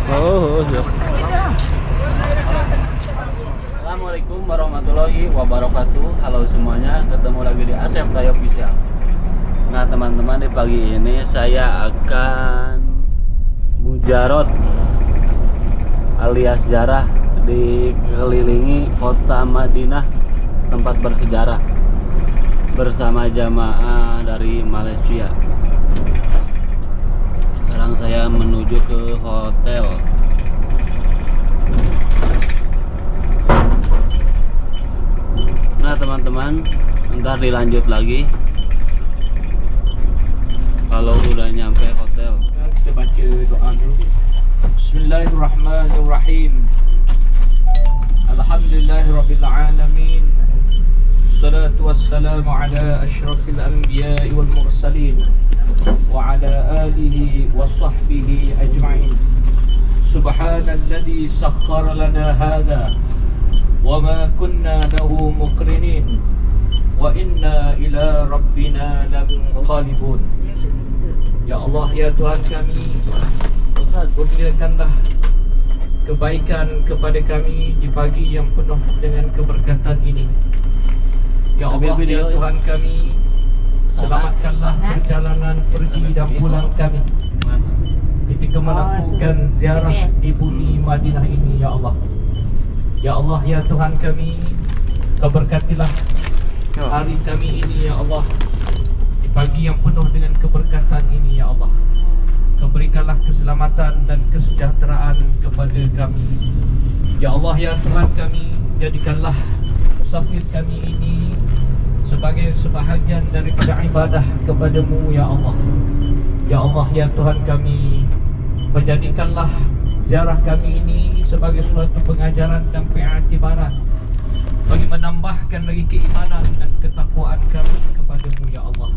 Oh, iya. Assalamualaikum warahmatullahi wabarakatuh. Halo semuanya, ketemu lagi di Asep Tayo Official. Nah teman-teman, di pagi ini saya akan mujarot alias jarah dikelilingi kota Madinah, tempat bersejarah, bersama jamaah dari Malaysia. Sekarang saya menuju ke hotel. Nah teman-teman, ntar dilanjut lagi kalau udah nyampe hotel. Kita baca doa dulu. Bismillahirrahmanirrahim. Alhamdulillahirabbil alamin. Wassalatu wassalamu ala asyrafil anbiya'i wal mursalin wa ala alihi wa sahbihi ajma'in. Subhanalladzi sakhkhara lana hadza wa ma kunna lahu muqrinin wa inna ila rabbina lamunqalibun. Ya Allah, ya Tuhan kami, kurniakanlah kebaikan kepada kami di pagi yang penuh dengan keberkatan ini. Ya Allah, ya Tuhan kami, selamatkanlah perjalanan pergi dan pulang kami ketika melakukan ziarah di bumi Madinah ini, ya Allah. Ya Allah, ya Tuhan kami, Kau berkatilah hari kami ini, ya Allah, di pagi yang penuh dengan keberkatan ini, ya Allah. Kau berikanlah keselamatan dan kesejahteraan kepada kami. Ya Allah, ya Tuhan kami, jadikanlah musafir kami ini sebagai sebahagian daripada ibadah kepadamu, ya Allah. Ya Allah, ya Tuhan kami, menjadikanlah ziarah kami ini sebagai suatu pengajaran dan pengiktibaran bagi menambahkan lagi keimanan dan ketakwaan kami kepadamu, ya Allah.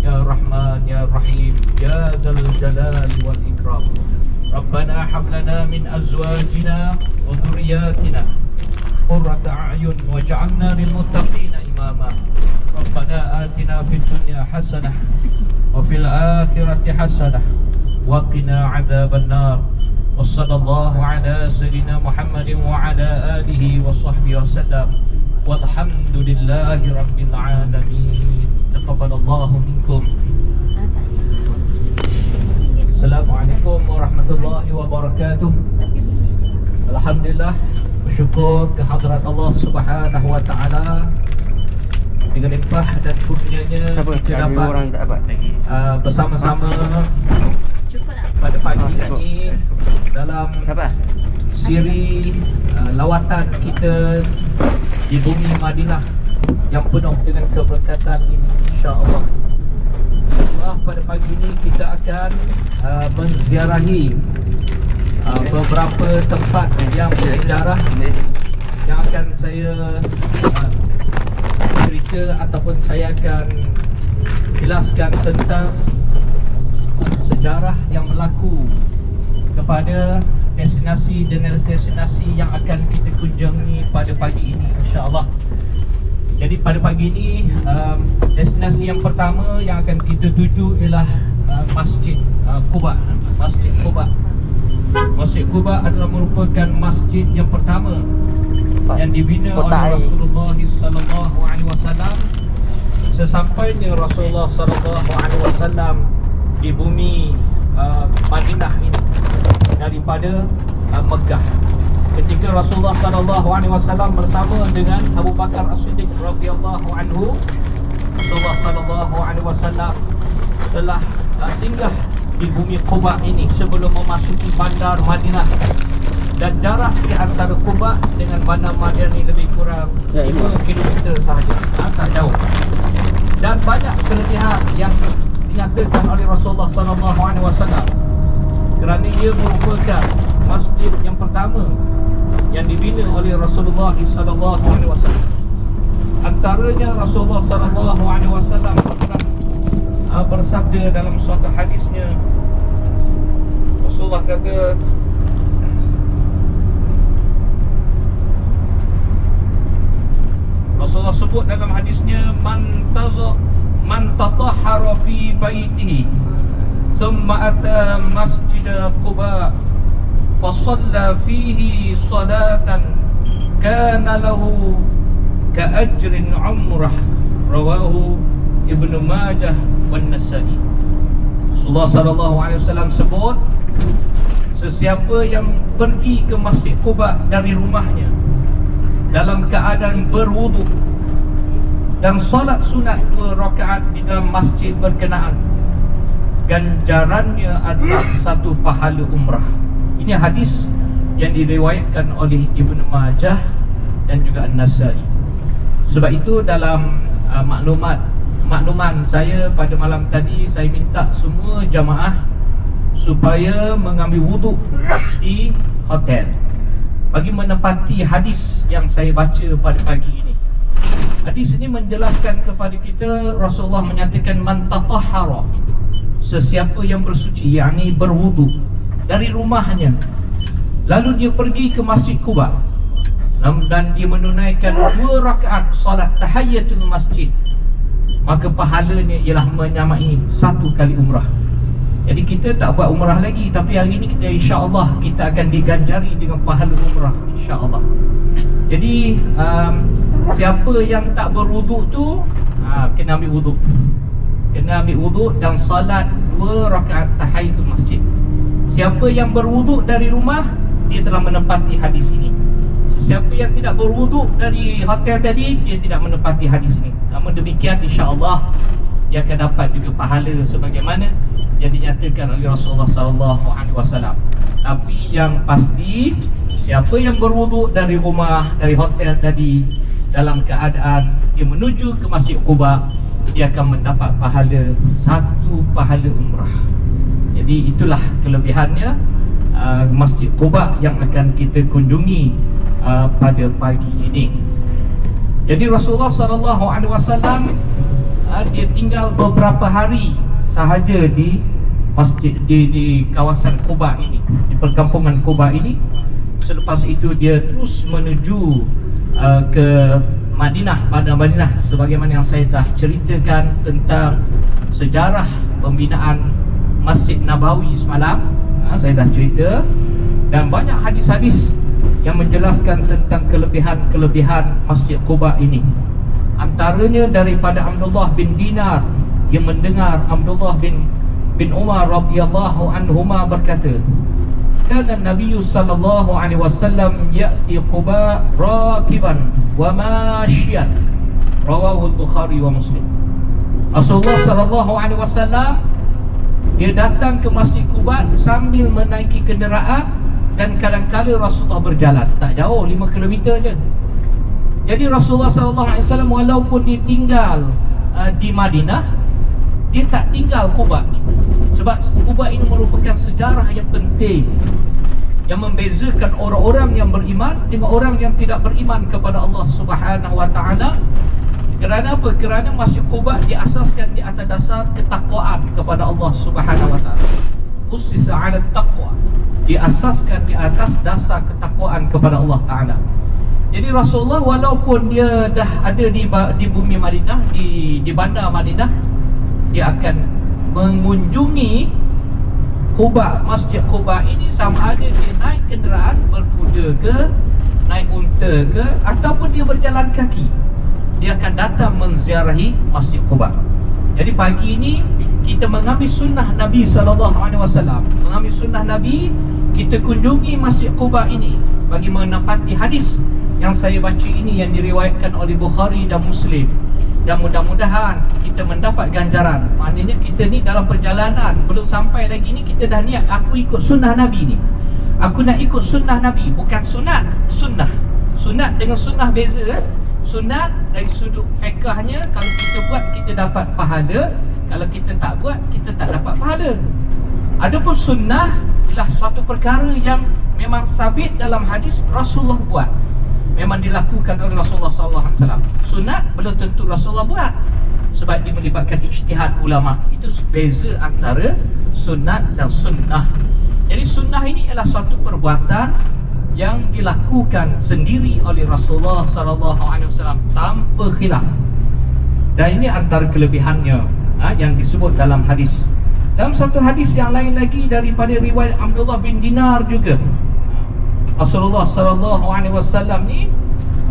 Ya Rahman, ya Rahim, ya Dzal Jalali wal Ikram. Rabbana hab lana min azwajina wa dhurriyyatina qurrata a'yun waj'alna lil muttaqina imama. Rabbana atina fid dunya hasanah wa fil akhirati hasanah wa qina adzaban nar. Wassallallahu ala sayyidina Muhammadin wa ala alihi wa sahbihi wasallam. Walhamdulillahi rabbil alamin. Taqabbalallahu minkum. Assalamualaikum warahmatullahi wabarakatuh. Alhamdulillah, bersyukur kehadrat Allah Subhanahu wa taala dengan limpah dan kurnianya kita dapat bersama-sama pada pagi ini dalam siri lawatan kita di bumi Madinah yang penuh dengan keberkatan ini, insya-Allah. Pada pagi ini kita akan menziarahi beberapa tempat yang bersejarah yang akan saya cerita ataupun saya akan jelaskan tentang sejarah yang berlaku kepada destinasi yang akan kita kunjungi pada pagi ini, insya-Allah. Jadi pada pagi ini destinasi yang pertama yang akan kita tuju ialah Masjid Quba. Masjid Quba. Masjid Quba adalah merupakan masjid yang pertama yang dibina oleh Rasulullah sallallahu alaihi wasallam sesampainya Rasulullah sallallahu alaihi wasallam di bumi Madinah ini daripada Mekah. Ketika Rasulullah sallallahu alaihi wasallam bersama dengan Abu Bakar As-Siddiq radhiyallahu anhu, Rasulullah sallallahu alaihi wasallam telah singgah di bumi Quba ini sebelum memasuki bandar Madinah. Dan jarak di antara Quba dengan bandar Madinah ini lebih kurang 5 km sahaja, tak jauh. Dan banyak kelebihan yang dinyatakan oleh Rasulullah sallallahu alaihi wasallam kerana ia merupakan masjid yang pertama yang dibina oleh Rasulullah sallallahu alaihi wasallam. Antaranya Rasulullah sallallahu alaihi wasallam pernah bersabda dalam suatu hadisnya. Rasulullah kata, Rasulullah sebut dalam hadisnya, man tatahhara fi baitihi thumma ata masjid Quba fasalla fihi salatan kana lahu ka'ajrin umrah, rawahu Ibnu Majah wan Nasa'i. Rasulullah sallallahu alaihi wasallam sebut, sesiapa yang pergi ke Masjid Quba dari rumahnya dalam keadaan berwudu dan solat sunat 2 rakaat di dalam masjid berkenaan, ganjarannya adalah 1 pahala umrah. Ini hadis yang diriwayatkan oleh Ibnu Majah dan juga An-Nasa'i. Sebab itu dalam makluman saya pada malam tadi, saya minta semua jamaah supaya mengambil wuduk di hotel bagi menepati hadis yang saya baca pada pagi ini. Hadis ini menjelaskan kepada kita, Rasulullah menyatakan man tatahhara, sesiapa yang bersuci, yakni berwuduk dari rumahnya, lalu dia pergi ke Masjid Quba dan dia menunaikan 2 rakaat salat tahiyatul masjid, maka pahalanya ialah menyamai 1 kali umrah. Jadi kita tak buat umrah lagi, tapi hari ini kita insya-Allah kita akan diganjari dengan pahala umrah insya-Allah. Jadi siapa yang tak berwuduk tu kena ambil wuduk. Kena ambil wuduk dan salat 2 rakaat tahiyatul masjid. Siapa yang berwuduk dari rumah, dia telah menepati hadis ini. Siapa yang tidak berwuduk dari hotel tadi, dia tidak menepati hadis ini. Namun demikian insya-Allah dia akan dapat juga pahala sebagaimana yang dinyatakan oleh Rasulullah sallallahu alaihi wasallam. Tapi yang pasti, siapa yang berwuduk dari rumah, dari hotel tadi dalam keadaan dia menuju ke Masjid Quba, dia akan mendapat pahala 1 pahala umrah. Jadi itulah kelebihannya Masjid Quba yang akan kita kunjungi pada pagi ini. Jadi Rasulullah sallallahu alaihi wasallam dia tinggal beberapa hari sahaja di masjid di kawasan Quba ini, di perkampungan Quba ini. Selepas itu dia terus menuju ke Madinah, pada Madinah, sebagaimana yang saya dah ceritakan tentang sejarah pembinaan Masjid Nabawi semalam. Saya dah cerita, dan banyak hadis-hadis yang menjelaskan tentang kelebihan-kelebihan Masjid Quba ini. Antaranya daripada Abdullah bin Dinar yang mendengar Abdullah bin Umar radhiyallahu anhuma berkata, kana Nabi sallallahu alaihi wasallam ya'ti Quba rakiban wa mashiyan, rawahu al-Bukhari wa Muslim. Rasulullah sallallahu alaihi wasallam dia datang ke Masjid Quba sambil menaiki kenderaan, dan kadang-kadang Rasulullah berjalan, tak jauh, 5 km je. Jadi Rasulullah SAW walaupun dia tinggal di Madinah, dia tak tinggal Quba ni. Sebab Quba ini merupakan sejarah yang penting yang membezakan orang-orang yang beriman dengan orang yang tidak beriman kepada Allah Subhanahu wa taala. Kerana apa? Kerana Masjid Quba diasaskan di atas dasar ketakwaan kepada Allah Subhanahu wa taala. Ussisa 'ala taqwa, diasaskan di atas dasar ketakwaan kepada Allah taala. Jadi Rasulullah walaupun dia dah ada di bumi Madinah, di bandar Madinah, dia akan mengunjungi Quba, Masjid Quba ini, sama ada dia naik kenderaan berkuda ke, naik unta ke, ataupun dia berjalan kaki. Dia akan datang menziarahi Masjid Quba. Jadi pagi ini kita mengambil sunnah Nabi SAW, mengambil sunnah Nabi, kita kunjungi Masjid Quba ini bagi menepati hadis yang saya baca ini, yang diriwayatkan oleh Bukhari dan Muslim. Dan mudah-mudahan kita mendapat ganjaran. Maknanya kita ni dalam perjalanan, belum sampai lagi ni, kita dah niat, aku ikut sunnah Nabi ni, aku nak ikut sunnah Nabi. Bukan sunat, sunnah. Sunat dengan sunnah beza. Sunat dari sudut fiqahnya, kalau kita buat kita dapat pahala, kalau kita tak buat kita tak dapat pahala. Adapun sunnah ialah suatu perkara yang memang sabit dalam hadis Rasulullah buat, memang dilakukan oleh Rasulullah SAW. Sunat belum tentu Rasulullah buat, sebab dia melibatkan ijtihad ulama. Itu beza antara sunat dan sunnah. Jadi sunnah ini ialah suatu perbuatan yang dilakukan sendiri oleh Rasulullah SAW tanpa khilaf. Dan ini antara kelebihannya yang disebut dalam hadis. Dalam satu hadis yang lain lagi daripada riwayat Abdullah bin Dinar juga, Rasulullah sallallahu alaihi wasallam ni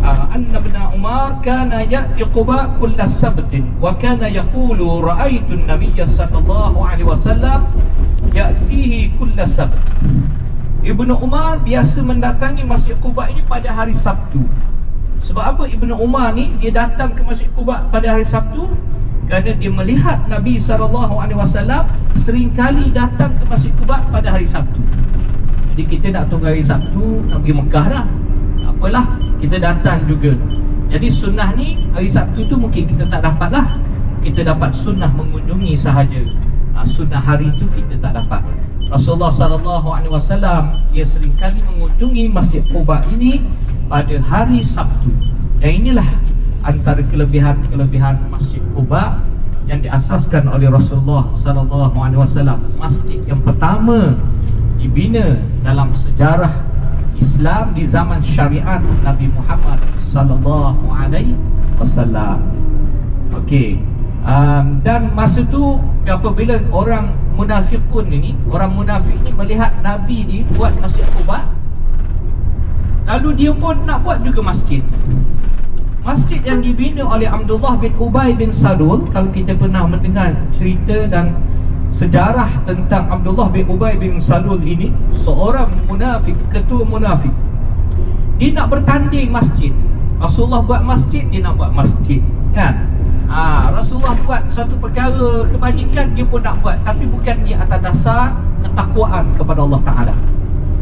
anna ibn Umar kana ya'ti Quba kull sabt wa kana yaqulu ra'aytu an-nabiy sallallahu alaihi wasallam ya'tihi kull sabt. Ibnu Umar biasa mendatangi Masjid Quba ini pada hari Sabtu. Sebab apa Ibnu Umar ni dia datang ke Masjid Quba pada hari Sabtu? Kerana dia melihat Nabi SAW seringkali datang ke Masjid Quba pada hari Sabtu. Jadi kita nak tunggu hari Sabtu nak pergi Mekah dah, apalah, kita datang juga. Jadi sunnah ni hari Sabtu tu mungkin kita tak dapat lah. Kita dapat sunnah mengunjungi sahaja. Sunnah hari tu kita tak dapat. Rasulullah SAW dia seringkali mengunjungi Masjid Quba ini pada hari Sabtu. Dan inilah antara kelebihan-kelebihan Masjid Quba yang diasaskan oleh Rasulullah SAW. Masjid yang pertama dibina dalam sejarah Islam di zaman syariat Nabi Muhammad SAW. Okey. Dan masa tu apabila orang munafiqun ini, orang munafik ni melihat Nabi ni buat Masjid Quba, lalu dia pun nak buat juga masjid. Masjid yang dibina oleh Abdullah bin Ubay bin Salul. Kalau kita pernah mendengar cerita dan sejarah tentang Abdullah bin Ubay bin Salul ini, seorang munafik, ketua munafik. Dia nak bertanding masjid. Rasulullah buat masjid, dia nak buat masjid, kan? Rasulullah buat satu perkara kebajikan, dia pun nak buat, tapi bukan di atas dasar ketakwaan kepada Allah Ta'ala.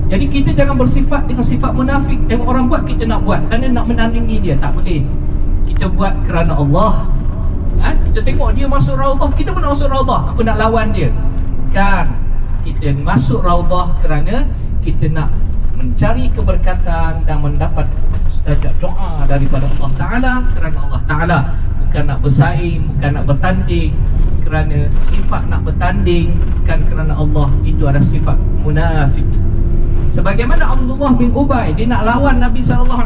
Jadi kita jangan bersifat dengan sifat munafik. Tengok orang buat, kita nak buat kerana nak menandingi dia. Tak boleh. Kita buat kerana Allah. Kita tengok dia masuk Raudhah, kita pun nak masuk Raudhah. Aku nak lawan dia, kan? Kita masuk Raudhah kerana kita nak mencari keberkatan dan mendapat mustajab doa daripada Allah Ta'ala. Kerana Allah Ta'ala, bukan nak bersaing, bukan nak bertanding. Kerana sifat nak bertanding, bukan kerana Allah. Itu adalah sifat munafik. Sebagaimana Abdullah bin Ubay, dia nak lawan Nabi SAW,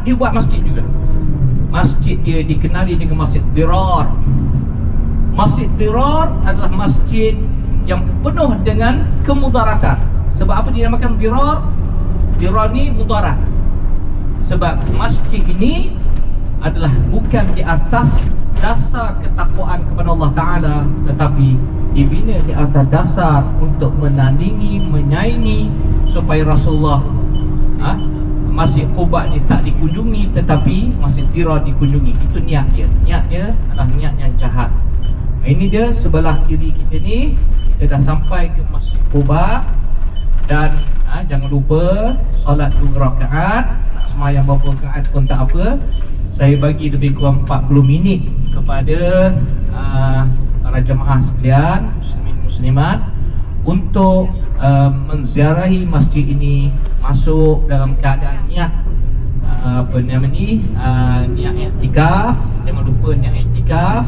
dia buat masjid juga. Masjid dia dikenali dengan Masjid Dirar. Masjid Dirar adalah masjid yang penuh dengan kemudaratan. Sebab apa dinamakan Dirar? Dirar ni mudarat. Sebab masjid ini adalah bukan di atas dasar ketakwaan kepada Allah Ta'ala, tetapi dibina di atas dasar untuk menandingi, menyaingi, supaya Rasulullah Masjid Quba ni tak dikunjungi, tetapi Masjid Dirar dikunjungi. Itu niat dia. Niat dia adalah niat yang jahat. Ini dia sebelah kiri kita ni. Kita dah sampai ke Masjid Quba. Dan jangan lupa solat 2 rakaat. Nak semayang berapa rakaat pun tak apa. Saya bagi lebih kurang 40 minit kepada para jemaah sekalian, muslimin muslimat, untuk menziarahi masjid ini, masuk dalam keadaan niat niat i'tikaf. Jangan lupa niat i'tikaf.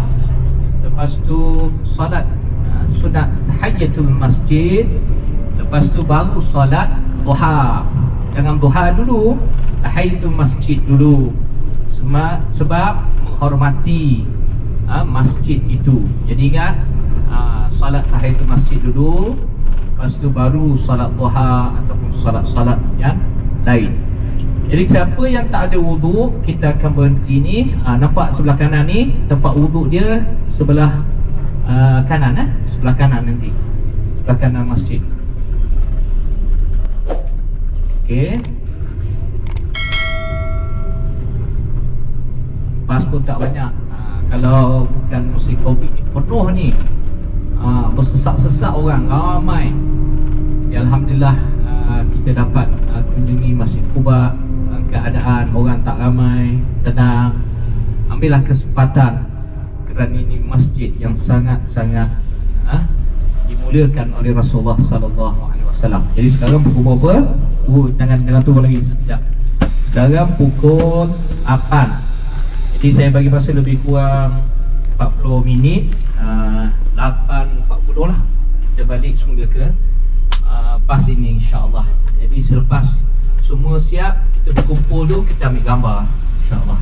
Lepas tu solat sunat tahiyatul masjid. Lepas tu baru solat duha. Jangan duha dulu, tahiyatul masjid dulu. Sebab menghormati masjid itu. Jadi ingat, solat tahiyatul masjid dulu, lepas tu baru solat duha ataupun solat-solat yang lain. Jadi siapa yang tak ada wuduk, kita akan berhenti ni. Nampak sebelah kanan ni, tempat wuduk dia sebelah kanan, sebelah kanan nanti, sebelah kanan masjid. Okey. Pas pun tak banyak. Kalau bukan musim Covid ni, penuh ni, bersesak-sesak orang, ramai. Ya, Alhamdulillah, kita dapat kunjungi Masjid Quba. Keadaan orang tak ramai, tenang. Ambillah kesempatan, kerana ini masjid yang sangat-sangat dimuliakan oleh Rasulullah SAW. Jadi sekarang pukul berapa? Jangan tunggu lagi sekejap. Sekarang pukul 8. Jadi saya bagi masa lebih kurang 40 minit. 8.40 lah kita balik semula ke bas ini, insyaAllah. Jadi selepas semua siap, kita berkumpul dulu, kita ambil gambar, insyaAllah.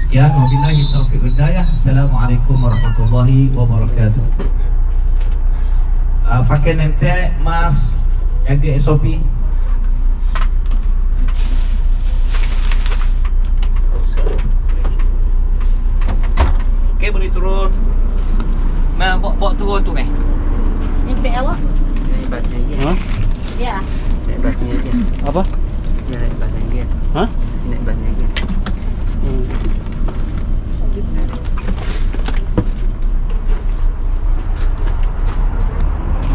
Sekian, wabillahi taufiq wal hidayah. Assalamualaikum warahmatullahi wabarakatuh. Pakai nentek, mask, jaga SOP. turun. Bawa turun tu meh. Nyampe awak? Hebatnya dia. Hah? Ya. Hebatnya dia. Apa? Ya hebatnya dia. Hah? Hebatnya dia.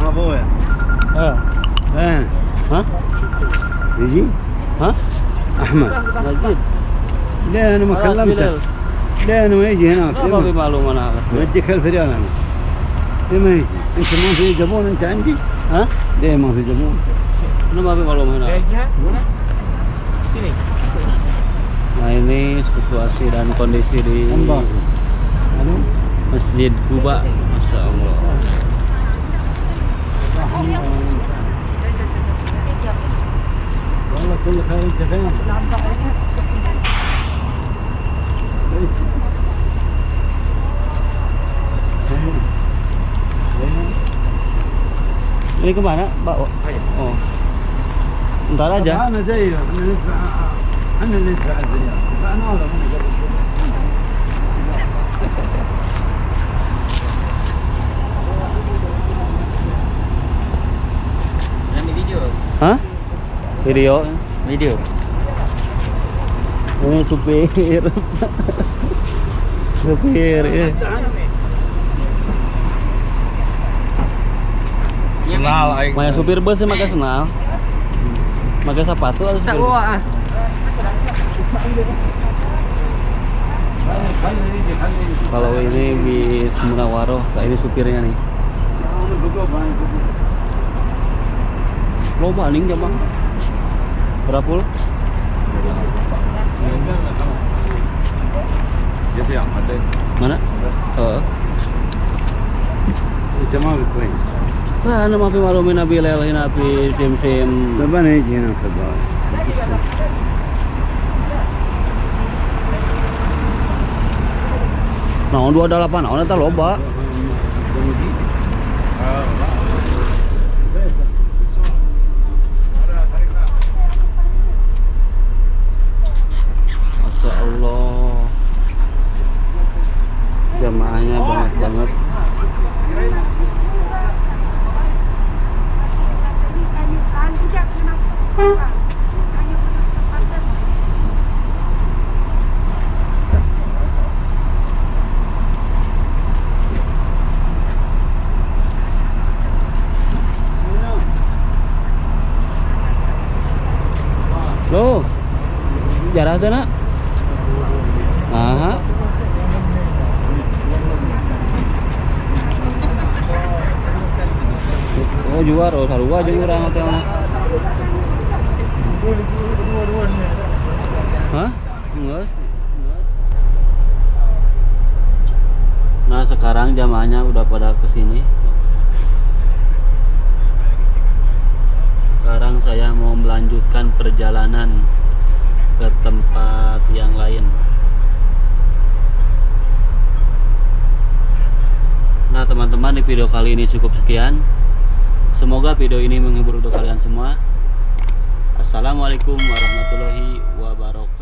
ابويا Hah? يجي Hah? احمد Masjid. لا انا ما خلاص كلمته بلال. لا انا ما يجي هناك Apa في معلومة أنا هذا؟ بديك 1000 ريال انا ليه ما يجي انت ما في زبون انت عندي Hah? ليه ما في زبون Ini apa معلومة هنا? Sini. Nah ini situasi dan kondisi di انبار الو Masjid Kuba. Masya Allah. والله كل خير انت فين Ini kemana, Mbak? Oh, ntar aja. انا زيه انا ندفع انا اللي ندفع الريال دفعنا ولا من قبل Dalam video. Hah? Video? Video. Ini supir. Supir. Ya. Senal aing. Maya supir bus sih pakai senal. Pakai sepatu atau supir? bus? ah. Kalau ini bis Munawaroh, kayak ini supirnya nih. Lo baling coba. Berapa puluh? يا سيدي عدين Mana? انت ما في كويس Nah, ana mafi malumin nabi lelahin nabi sim-sim. طب انا يجي هنا في الباب Nah, 28 naon eta loba. Masya Allah. Jamaahnya banyak banget. Loh, jarah tuh nak? Aha. Oh juar, oh sarua aja urang hotelnya. Hah? Enggak. Nah sekarang jamaahnya udah pada kesini. Sekarang saya mau melanjutkan perjalanan ke tempat yang lain. Nah teman-teman, di video kali ini cukup sekian. Semoga video ini menghibur untuk kalian semua. Assalamualaikum warahmatullahi wabarakatuh.